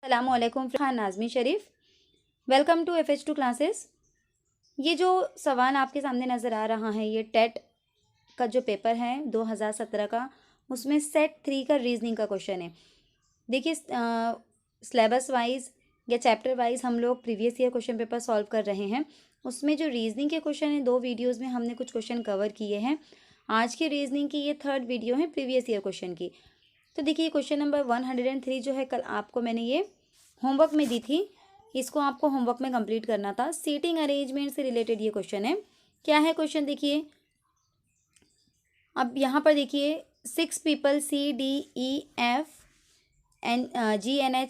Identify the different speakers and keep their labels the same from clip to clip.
Speaker 1: अस्सलामुअलैकुम हाँ Nazmi Sharif. Welcome to FH2 classes. ये जो सवाल आपके सामने नज़र आ रहा है ये टेट का जो पेपर है 2017 का, उसमें सेट 3 का रीजनिंग का क्वेश्चन है। देखिए सिलेबस वाइज या चैप्टर वाइज हम लोग previous year question paper solve कर रहे हैं। उसमें जो रीजनिंग के क्वेश्चन हैं 2 वीडियोज़ में हमने कुछ क्वेश्चन कवर किए हैं। आज की रीजनिंग की ये 3rd वीडियो है प्रीवियस ईयर क्वेश्चन की। तो देखिए क्वेश्चन नंबर 103 जो है, कल आपको मैंने ये होमवर्क में दी थी, इसको आपको होमवर्क में कंप्लीट करना था। सीटिंग अरेंजमेंट से रिलेटेड ये क्वेश्चन है। क्या है क्वेश्चन देखिए, अब यहाँ पर देखिए 6 people CDEFGNH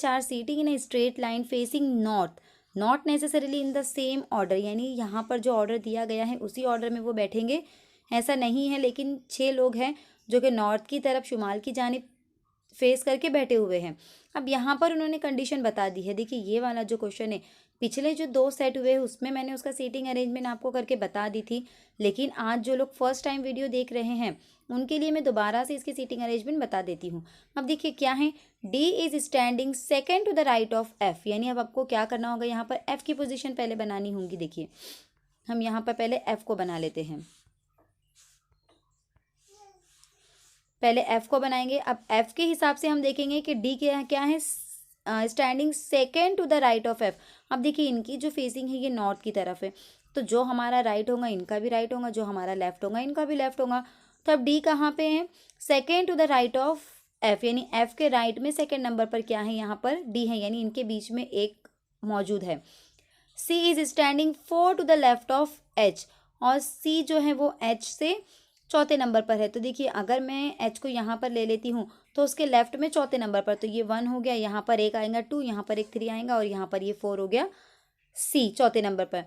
Speaker 1: are sitting in a straight line facing north, not necessarily in the same order, यानी यहाँ पर जो ऑर्डर दिया गया है उसी ऑर्डर में वो बैठेंगे ऐसा नहीं है, लेकिन 6 लोग हैं जो कि नॉर्थ की तरफ शुमाल की जानिब फेस करके बैठे हुए हैं। अब यहाँ पर उन्होंने कंडीशन बता दी है। देखिए ये वाला जो क्वेश्चन है, पिछले जो 2 सेट हुए हैं उसमें मैंने उसका सीटिंग अरेंजमेंट आपको करके बता दी थी, लेकिन आज जो लोग फर्स्ट टाइम वीडियो देख रहे हैं उनके लिए मैं दोबारा से इसकी सीटिंग अरेंजमेंट बता देती हूँ। अब देखिए क्या है, D is standing second to the right of F, यानी अब आपको क्या करना होगा, यहाँ पर एफ की पोजिशन पहले बनानी होगी। देखिए हम यहाँ पर पहले एफ को बना लेते हैं, पहले एफ को बनाएंगे। अब एफ के हिसाब से हम देखेंगे कि डी क्या है, standing second to the right of F. अब देखिए इनकी जो फेसिंग है ये नॉर्थ की तरफ है, तो जो हमारा राइट होगा इनका भी राइट होगा, जो हमारा लेफ्ट होगा इनका भी लेफ्ट होगा। तो अब डी कहाँ पे है, second to the right of F, यानी एफ के राइट में सेकेंड नंबर पर क्या है, यहाँ पर डी है, यानी इनके बीच में एक मौजूद है। C is standing 4 to the left of H, और सी जो है वो एच से चौथे नंबर पर है। तो देखिए अगर मैं एच को यहाँ पर ले लेती हूँ तो उसके लेफ्ट में चौथे नंबर पर, तो ये 1 हो गया, यहाँ पर एक आएगा 2, यहाँ पर एक 3 आएगा, और यहाँ पर ये 4 हो गया सी चौथे नंबर पर।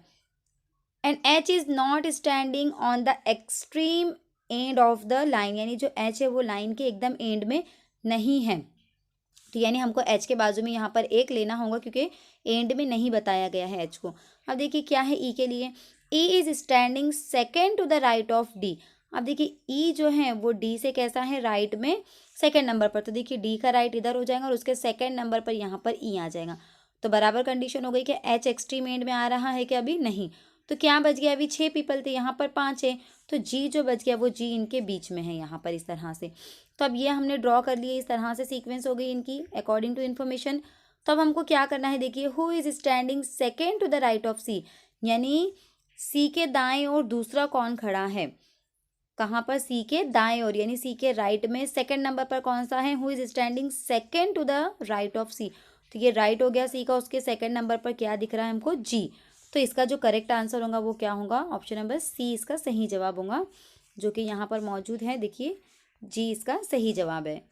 Speaker 1: And H is not standing on the extreme end of the line, यानी जो एच है वो लाइन के एकदम एंड में नहीं है। तो यानी हमको एच के बाजू में यहाँ पर एक लेना होगा, क्योंकि एंड में नहीं बताया गया है एच को। अब देखिए क्या है ई के लिए, E is standing second to the right of D. अब देखिए ई जो है वो डी से कैसा है, राइट में सेकेंड नंबर पर, तो देखिए डी का राइट इधर हो जाएगा और उसके सेकेंड नंबर पर यहाँ पर ई आ जाएगा। तो बराबर कंडीशन हो गई कि एच एक्सट्रीम एंड में आ रहा है कि अभी नहीं। तो क्या बच गया, अभी 6 पीपल थे, यहाँ पर 5 है, तो जी जो बच गया वो जी इनके बीच में है यहाँ पर इस तरह से। तो अब ये हमने ड्रॉ कर लिए, इस तरह से सीक्वेंस हो गई इनकी अकॉर्डिंग टू इन्फॉर्मेशन। तो अब हमको क्या करना है, देखिए who is standing second to the right of C, यानी सी के दाएं और दूसरा कौन खड़ा है, कहाँ पर, सी के दाएं ओर, यानी सी के राइट में सेकंड नंबर पर कौन सा है, who is standing second to the right of C. तो ये राइट हो गया सी का, उसके सेकंड नंबर पर क्या दिख रहा है हमको, जी। तो इसका जो करेक्ट आंसर होगा वो क्या होगा, ऑप्शन नंबर सी इसका सही जवाब होगा, जो कि यहाँ पर मौजूद है। देखिए जी इसका सही जवाब है।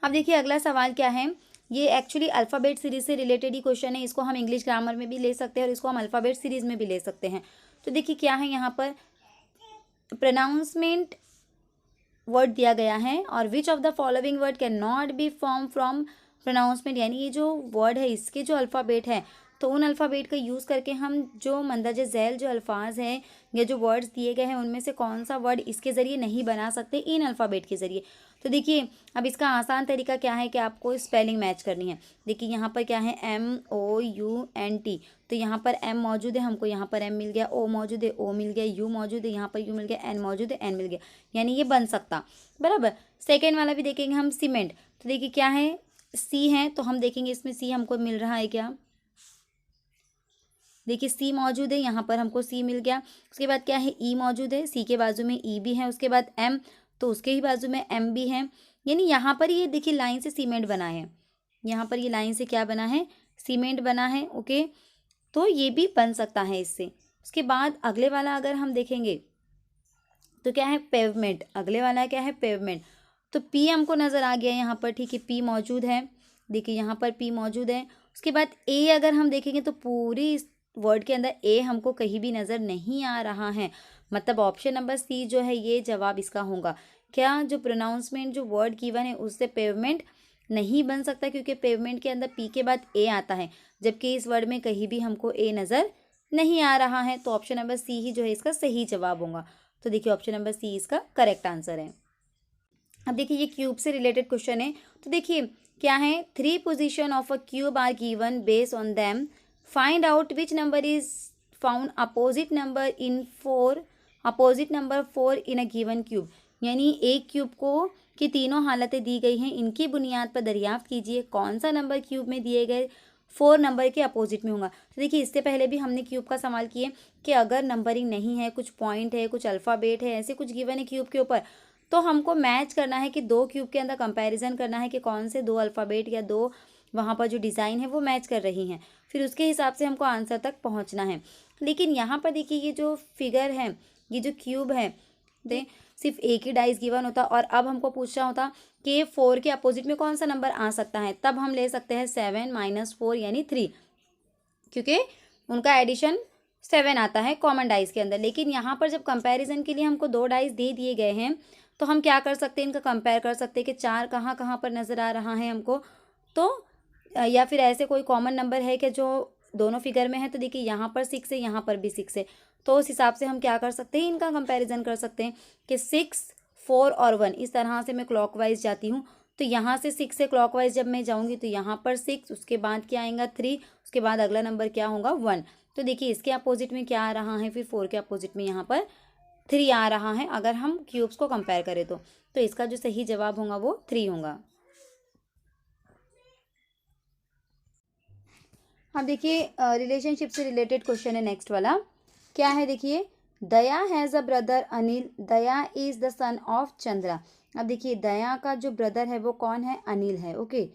Speaker 1: अब देखिए अगला सवाल क्या है, ये एक्चुअली अल्फ़ाबेट सीरीज से रिलेटेड ही क्वेश्चन है। इसको हम इंग्लिश ग्रामर में भी ले सकते हैं और इसको हम अल्फ़ाबेट सीरीज में भी ले सकते हैं। तो देखिए क्या है, यहाँ पर प्रोनाउंसमेंट वर्ड दिया गया है, और विच of the following word can not be form from pronouncement, यानी ये जो वर्ड है इसके जो अल्फ़ाबेट है, तो उन अल्फ़ाबेट का यूज़ करके हम जो मंदरजे झैल जो अल्फाज हैं या जो वर्ड्स दिए गए हैं उनमें से कौन सा वर्ड इसके ज़रिए नहीं बना सकते इन अल्फ़ाबेट के ज़रिए। तो देखिए अब इसका आसान तरीका क्या है कि आपको स्पेलिंग मैच करनी है। देखिए यहाँ पर क्या है, MOUNT, तो यहाँ पर M मौजूद है, हमको यहाँ पर M मिल गया, O मौजूद है, O मिल गया, U मौजूद है, यहाँ पर U मिल गया, N मौजूद है, N मिल गया, यानी ये बन सकता। बराबर सेकेंड वाला भी देखेंगे हम, सीमेंट। तो देखिए क्या है, C है, तो हम देखेंगे इसमें C हमको मिल रहा है क्या, देखिए सी मौजूद है, यहाँ पर हमको सी मिल गया। उसके बाद क्या है, ई मौजूद है, सी के बाजू में ई भी है, उसके बाद एम, तो उसके ही बाजू में एम भी है, यानी यहाँ पर ये देखिए लाइन से सीमेंट बना है, यहाँ पर ये लाइन से क्या बना है, सीमेंट बना है। ओके, तो ये भी बन सकता है इससे। उसके बाद अगले वाला अगर हम देखेंगे तो क्या है, पेवमेंट। अगले वाला क्या है, पेवमेंट। तो पी हमको नज़र आ गया यहाँ पर, ठीक है, पी मौजूद है, देखिए यहाँ पर पी मौजूद है। उसके बाद ए अगर हम देखेंगे तो पूरी वर्ड के अंदर ए हमको कहीं भी नज़र नहीं आ रहा है, मतलब ऑप्शन नंबर सी जो है ये जवाब इसका होगा। क्या जो प्रोनाउंसमेंट जो वर्ड गिवन है उससे पेवमेंट नहीं बन सकता, क्योंकि पेवमेंट के अंदर पी के बाद ए आता है, जबकि इस वर्ड में कहीं भी हमको ए नज़र नहीं आ रहा है। तो ऑप्शन नंबर सी ही जो है इसका सही जवाब होगा। तो देखिए ऑप्शन नंबर सी इसका करेक्ट आंसर है। अब देखिए ये क्यूब से रिलेटेड क्वेश्चन है। तो देखिए क्या है, 3 position of a cube are given based on them, find out which number is found opposite number in 4 in a given cube. यानी एक क्यूब को की तीनों हालतें दी गई हैं, इनकी बुनियाद पर दरियाफ्त कीजिए कौन सा नंबर क्यूब में दिए गए 4 नंबर के अपोजिट में होगा। तो देखिए इससे पहले भी हमने क्यूब का सवाल किए कि अगर नंबरिंग नहीं है, कुछ पॉइंट है, कुछ अल्फ़ाबेट है, ऐसे कुछ गिवन है क्यूब के ऊपर, तो हमको मैच करना है कि 2 क्यूब के अंदर कंपैरिजन करना है कि कौन से 2 अल्फ़ाबेट या 2 वहाँ पर जो डिज़ाइन है वो मैच कर रही हैं, फिर उसके हिसाब से हमको आंसर तक पहुँचना है। लेकिन यहाँ पर देखिए ये जो फिगर है, ये जो क्यूब है, दे सिर्फ एक ही डाइस गिवन होता और अब हमको पूछना होता कि 4 के अपोजिट में कौन सा नंबर आ सकता है, तब हम ले सकते हैं 7 - 4 यानी 3, क्योंकि उनका एडिशन 7 आता है कॉमन डाइस के अंदर। लेकिन यहाँ पर जब कंपैरिजन के लिए हमको 2 डाइस दे दिए गए हैं, तो हम क्या कर सकते हैं, इनका कंपेयर कर सकते हैं कि 4 कहाँ कहाँ पर नज़र आ रहा है हमको, तो या फिर ऐसे कोई कॉमन नंबर है कि जो दोनों फिगर में है। तो देखिए यहाँ पर 6 है, यहाँ पर भी 6 है, तो उस हिसाब से हम क्या कर सकते हैं, इनका कंपैरिजन कर सकते हैं कि 6, 4 और 1 इस तरह से मैं क्लॉकवाइज जाती हूँ। तो यहाँ से 6 से क्लॉकवाइज जब मैं जाऊँगी तो यहाँ पर 6, उसके बाद क्या आएगा 3, उसके बाद अगला नंबर क्या होगा 1। तो देखिए इसके अपोजिट में क्या आ रहा है, फिर 4 के अपोजिट में यहाँ पर 3 आ रहा है अगर हम क्यूब्स को कंपेयर करें तो इसका जो सही जवाब होगा वो 3 होगा। अब देखिए रिलेशनशिप से रिलेटेड क्वेश्चन है नेक्स्ट वाला, क्या है देखिए, Daya has a brother Anil, Daya is the son of Chandra. अब देखिए दया का जो ब्रदर है वो कौन है, अनिल है। ओके,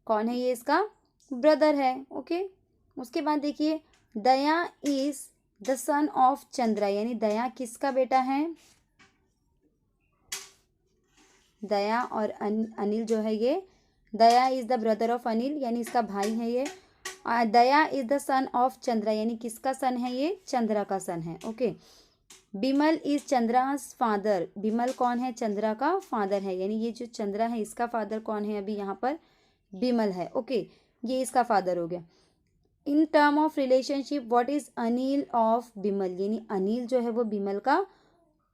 Speaker 1: कौन है ये, इसका ब्रदर है। ओके, उसके बाद देखिए Daya is the son of Chandra, यानी दया किसका बेटा है, दया और अनिल जो है ये, Daya is the brother of Anil यानी इसका भाई है ये। Daya is the son of Chandra यानी किसका सन है ये, चंद्रा का सन है। Okay, Bimal is Chandra's father, Bimal कौन है, चंद्रा का फादर है, यानी ये जो चंद्रा है इसका फादर कौन है, अभी यहाँ पर बिमल है। ओके, ये इसका फादर हो गया। In term of relationship what is Anil of Bimal, यानी अनिल जो है वो बिमल का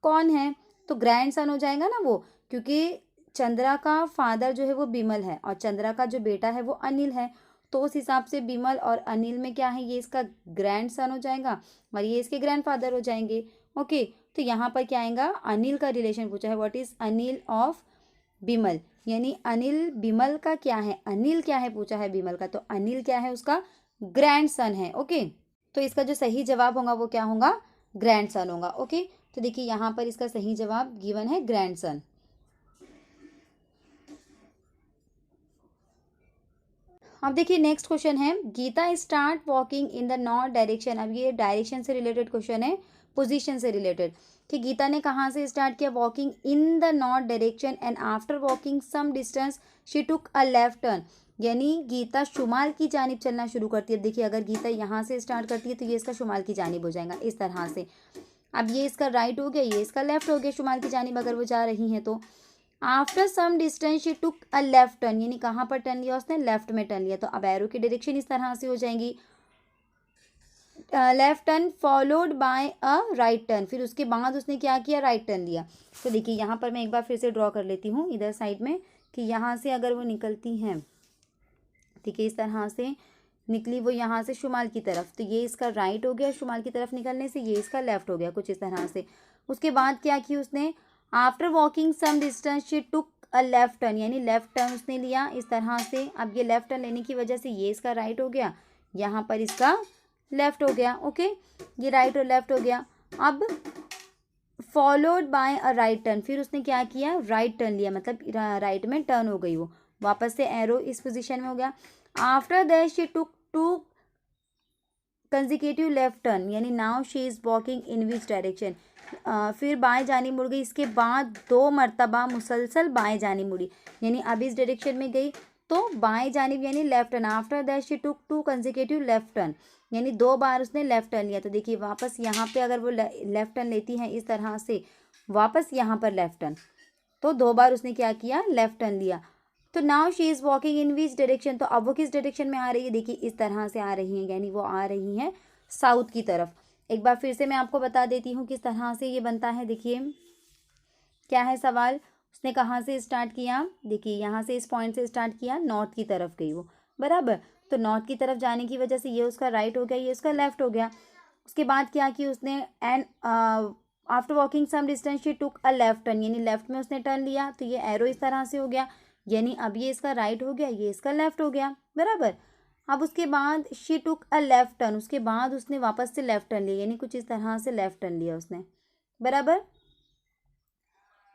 Speaker 1: कौन है, तो ग्रैंड सन हो जाएगा ना वो, क्योंकि चंद्रा का फादर जो है वो बिमल है और चंद्रा का जो बेटा है वो अनिल है। तो उस हिसाब से बिमल और अनिल में क्या है, ये इसका ग्रैंड सन हो जाएगा और ये इसके ग्रैंडफादर हो जाएंगे। ओके, तो यहाँ पर क्या आएगा, अनिल का रिलेशन पूछा है, what is Anil of Bimal, यानी अनिल बिमल का क्या है, अनिल क्या है पूछा है बिमल का, तो अनिल क्या है, उसका ग्रैंड सन है। ओके, तो इसका जो सही जवाब होगा वो क्या होगा, ग्रैंड सन होगा। ओके, तो देखिए यहाँ पर इसका सही जवाब गिवन है ग्रैंड सन। अब देखिए नेक्स्ट क्वेश्चन है, Geeta start walking in the north direction. अब ये डायरेक्शन से रिलेटेड क्वेश्चन है, पोजीशन से रिलेटेड, कि गीता ने कहाँ से स्टार्ट किया, walking in the north direction and after walking some distance she took a left turn, यानी गीता शुमाल की जानिब चलना शुरू करती है। देखिए अगर गीता यहाँ से स्टार्ट करती है तो ये इसका शुमाल की जानिब हो जाएगा इस तरह से। अब ये इसका राइट हो गया, ये इसका लेफ्ट हो गया, शुमाल की जानिब अगर वो जा रही हैं तो। After some distance she took a left turn, यानी कहाँ पर टर्न लिया उसने, लेफ्ट में टर्न लिया, तो अब एरो की डायरेक्शन इस तरह से हो जाएंगी, left turn followed by a right turn, फिर उसके बाद उसने क्या किया, राइट टर्न लिया। तो देखिए यहाँ पर मैं एक बार फिर से ड्रॉ कर लेती हूँ इधर साइड में, कि यहाँ से अगर वो निकलती हैं, ठीक है, इस तरह से निकली वो यहाँ से शुमाल की तरफ, तो ये इसका राइट हो गया, शुमाल की तरफ निकलने से ये इसका लेफ्ट हो गया कुछ इस तरह से। उसके बाद क्या की उसने, after walking some distance she took a left turn, यानी लेफ्ट टर्न उसने लिया इस तरह से। अब ये लेफ्ट टर्न लेने की वजह से ये इसका राइट हो गया, यहाँ पर इसका लेफ्ट हो गया। ओके, ये राइट और लेफ्ट हो गया। अब followed by a right turn, फिर उसने क्या किया, राइट टर्न लिया, मतलब राइट में टर्न हो गई वो, वापस से एरो इस पोजीशन में हो गया। After that she took 2 consecutive left turn, यानी now she is walking in which direction, फिर बाएं जानी मुड़ गई, इसके बाद 2 मरतबा मुसलसल बाएं जानी मुड़ी, यानी अब इस डायरेक्शन में गई तो बाएं जानिब यानी left turn. After that she took 2 consecutive left turn, यानी 2 बार उसने लेफ्ट टर्न लिया। तो देखिए वापस यहाँ पे अगर वो लेफ्ट टर्न लेती हैं इस तरह से, वापस यहाँ पर लेफ्ट टर्न, तो 2 बार उसने क्या किया, लेफ्ट टर्न लिया। तो now she is walking in which direction, तो अब वो किस डायरेक्शन में आ रही है, देखिए इस तरह से आ रही हैं, यानी वो आ रही हैं साउथ की तरफ। एक बार फिर से मैं आपको बता देती हूँ किस तरह से ये बनता है। देखिए क्या है सवाल, उसने कहाँ से स्टार्ट किया, देखिए यहाँ से इस पॉइंट से स्टार्ट किया, नॉर्थ की तरफ गई वो, बराबर। तो नॉर्थ की तरफ जाने की वजह से ये उसका राइट हो गया, ये उसका लेफ्ट हो गया। उसके बाद क्या किया उसने, and after walking some distance she took a left turn, यानी लेफ्ट में उसने टर्न लिया, तो ये एरो इस तरह से हो गया, यानी अब ये इसका राइट हो गया, ये इसका लेफ्ट हो गया, बराबर। अब उसके बाद she took a left turn, उसके बाद उसने वापस से लेफ्ट टर्न लिया, यानी कुछ इस तरह से लेफ्ट टर्न लिया उसने, बराबर।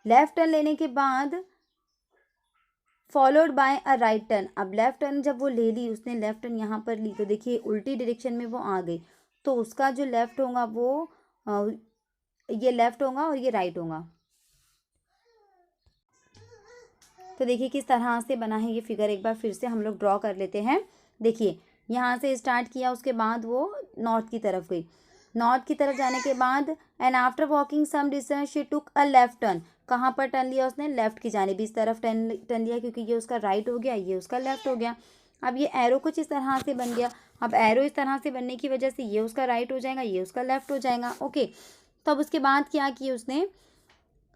Speaker 1: लेफ्ट टर्न लेने के बाद followed by a right turn, अब लेफ्ट टर्न जब वो ले ली, उसने लेफ्ट टर्न यहाँ पर ली, तो देखिए उल्टी डायरेक्शन में वो आ गई, तो उसका जो लेफ्ट होगा वो ये लेफ्ट होगा और ये राइट होगा। तो देखिए किस तरह से बना है ये फिगर, एक बार फिर से हम लोग ड्रॉ कर लेते हैं। देखिए यहाँ से स्टार्ट किया, उसके बाद वो नॉर्थ की तरफ गई, नॉर्थ की तरफ जाने के बाद and after walking some distance she took a left turn, कहाँ पर टर्न लिया उसने, लेफ्ट की जानिब, इस तरफ टर्न लिया, क्योंकि ये उसका राइट हो गया, ये उसका लेफ्ट हो गया। अब ये एरो कुछ इस तरह से बन गया, अब एरो इस तरह से बनने की वजह से ये उसका राइट हो जाएगा, ये उसका लेफ्ट हो जाएगा, ओके। तो अब उसके बाद क्या किया उसने,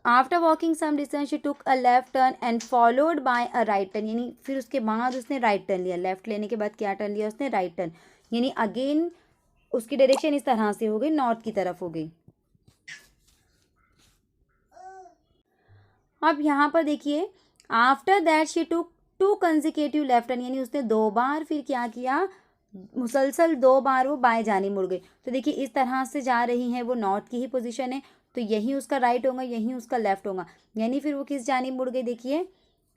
Speaker 1: after walking some distance she took a left turn and followed by a right turn, यानी फिर उसके बाद उसने राइट टर्न लिया, लेफ्ट लेने के बाद क्या टर्न लिया उसने, राइट टर्न, यानी अगेन उसकी डायरेक्शन इस तरह से हो गई, नॉर्थ की तरफ हो गई। अब यहाँ पर देखिए after that she took to consecutive left turn, यानी उसने दो बार फिर क्या किया, मुसलसल दो बार वो बाएं जाने मुड़ गई। तो देखिए इस तरह से जा रही है, वो नॉर्थ की ही पोजीशन है, तो यही उसका राइट होगा, यही उसका लेफ्ट होगा, यानी फिर वो किस जानिब मुड़ गई, देखिए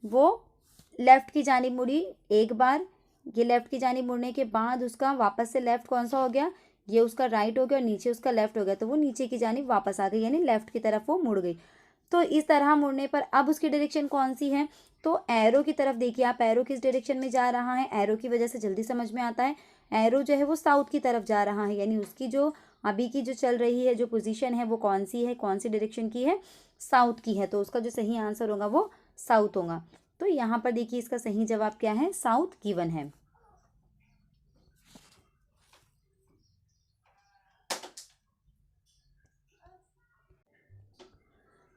Speaker 1: वो लेफ्ट की जानिब मुड़ी एक बार, ये लेफ्ट की जानिब मुड़ने के बाद उसका वापस से लेफ्ट कौन सा हो गया, ये उसका राइट हो गया और नीचे उसका लेफ्ट हो गया, तो वो नीचे की जानिब वापस आ गई, यानी लेफ्ट की तरफ वो मुड़ गई। तो इस तरह मुड़ने पर अब उसकी डायरेक्शन कौन सी है, तो एरो की तरफ देखिए आप, एरो किस डायरेक्शन में जा रहा है, एरो की वजह से जल्दी समझ में आता है, एरो जो है वो साउथ की तरफ जा रहा है, यानी उसकी जो अभी की जो चल रही है जो पोजीशन है वो कौन सी है, कौन सी डायरेक्शन की है, साउथ की है, तो उसका जो सही आंसर होगा वो साउथ होगा। तो यहाँ पर देखिए इसका सही जवाब क्या है, साउथ गिवन है।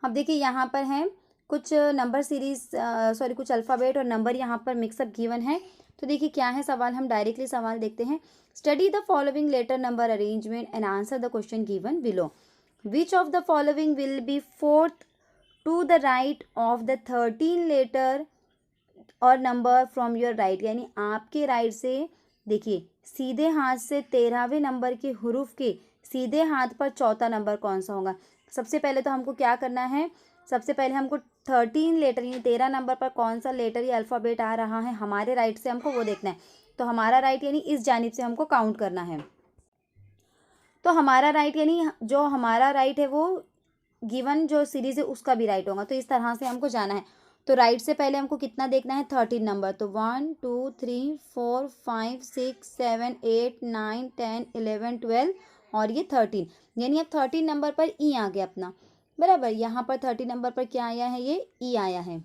Speaker 1: अब देखिए यहाँ पर है कुछ नंबर सीरीज, सॉरी कुछ अल्फ़ाबेट और नंबर यहाँ पर मिक्सअप गिवन है। तो देखिए क्या है सवाल, हम डायरेक्टली सवाल देखते हैं। Study the following letter number arrangement and answer the question given below. Which of the following will be fourth to the right of the 13 letter और नंबर फ्रॉम योर राइट, यानी आपके राइट से देखिए सीधे हाथ से 13वें नंबर के हुरूफ के सीधे हाथ पर चौथा नंबर कौन सा होगा। सबसे पहले तो हमको क्या करना है, सबसे पहले हमको 13 लेटर यानी 13 नंबर पर कौन सा लेटर या अल्फ़ाबेट आ रहा है हमारे राइट से, हमको वो देखना है। तो हमारा राइट यानी इस जानिब से हमको काउंट करना है। तो हमारा राइट यानी जो हमारा राइट है वो गिवन जो सीरीज है उसका भी राइट होगा, तो इस तरह से हमको जाना है। तो राइट से पहले हमको कितना देखना है, 13 नंबर, तो 1 2 3 4 5 6 7 8 9 10 11 12 और ये 13, यानी अब 13 नंबर पर ई आ गया अपना, बराबर। यहाँ पर 13 नंबर पर क्या आया है, ये ई आया है।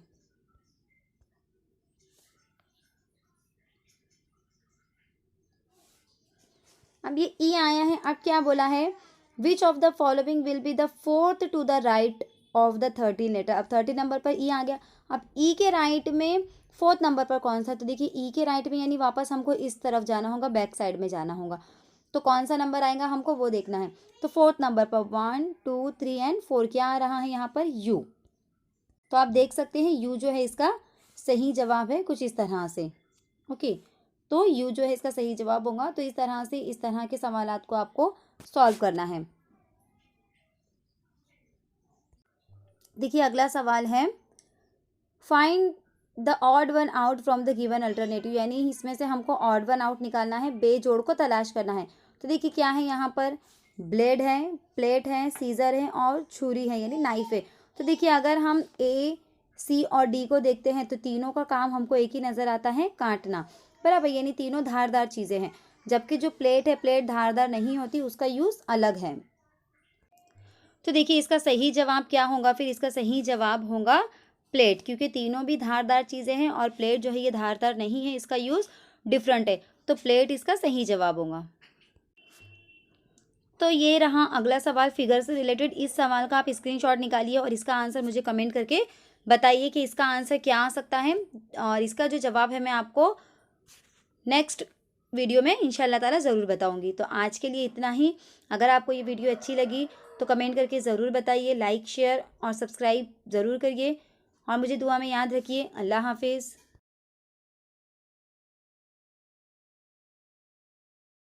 Speaker 1: अब ये ई आया है, अब क्या बोला है, which of the following will be the fourth to the right of the 13 letter. अब 13 नंबर पर ई आ गया, अब ई के राइट में फोर्थ नंबर पर कौन सा, तो देखिए ई के राइट में यानी वापस हमको इस तरफ जाना होगा, बैक साइड में जाना होगा, तो कौन सा नंबर आएगा हमको वो देखना है। तो फोर्थ नंबर पर 1 2 3 एंड 4 क्या आ रहा है यहाँ पर, यू। तो आप देख सकते हैं यू जो है इसका सही जवाब है, कुछ इस तरह से, ओके। तो यू जो है इसका सही जवाब होगा। तो इस तरह से इस तरह के सवालात को आपको सॉल्व करना है। देखिए अगला सवाल है, find the odd one out from the given alternative, यानी इसमें से हमको ऑड वन आउट निकालना है, बेजोड़ को तलाश करना है। तो देखिए क्या है यहाँ पर, ब्लेड है, प्लेट है, सीजर है और छुरी है यानी नाइफ है। तो देखिए अगर हम ए सी और डी को देखते हैं तो तीनों का काम हमको एक ही नज़र आता है, काटना, बराबर, यानी तीनों धारदार चीज़ें हैं। जबकि जो प्लेट है, प्लेट धारदार नहीं होती, उसका यूज़ अलग है। तो देखिए इसका सही जवाब क्या होगा, फिर इसका सही जवाब होगा प्लेट, क्योंकि तीनों भी धारदार चीज़ें हैं और प्लेट जो है ये धारदार नहीं है, इसका यूज़ डिफरेंट है, तो प्लेट इसका सही जवाब होगा। तो ये रहा अगला सवाल फिगर से रिलेटेड। इस सवाल का आप स्क्रीनशॉट निकालिए और इसका आंसर मुझे कमेंट करके बताइए कि इसका आंसर क्या आ सकता है, और इसका जो जवाब है मैं आपको नेक्स्ट वीडियो में इंशाल्लाह ताला ज़रूर बताऊंगी। तो आज के लिए इतना ही। अगर आपको ये वीडियो अच्छी लगी तो कमेंट करके ज़रूर बताइए, लाइक शेयर और सब्सक्राइब ज़रूर करिए, और मुझे दुआ में याद रखिए। अल्लाह हाफिज़।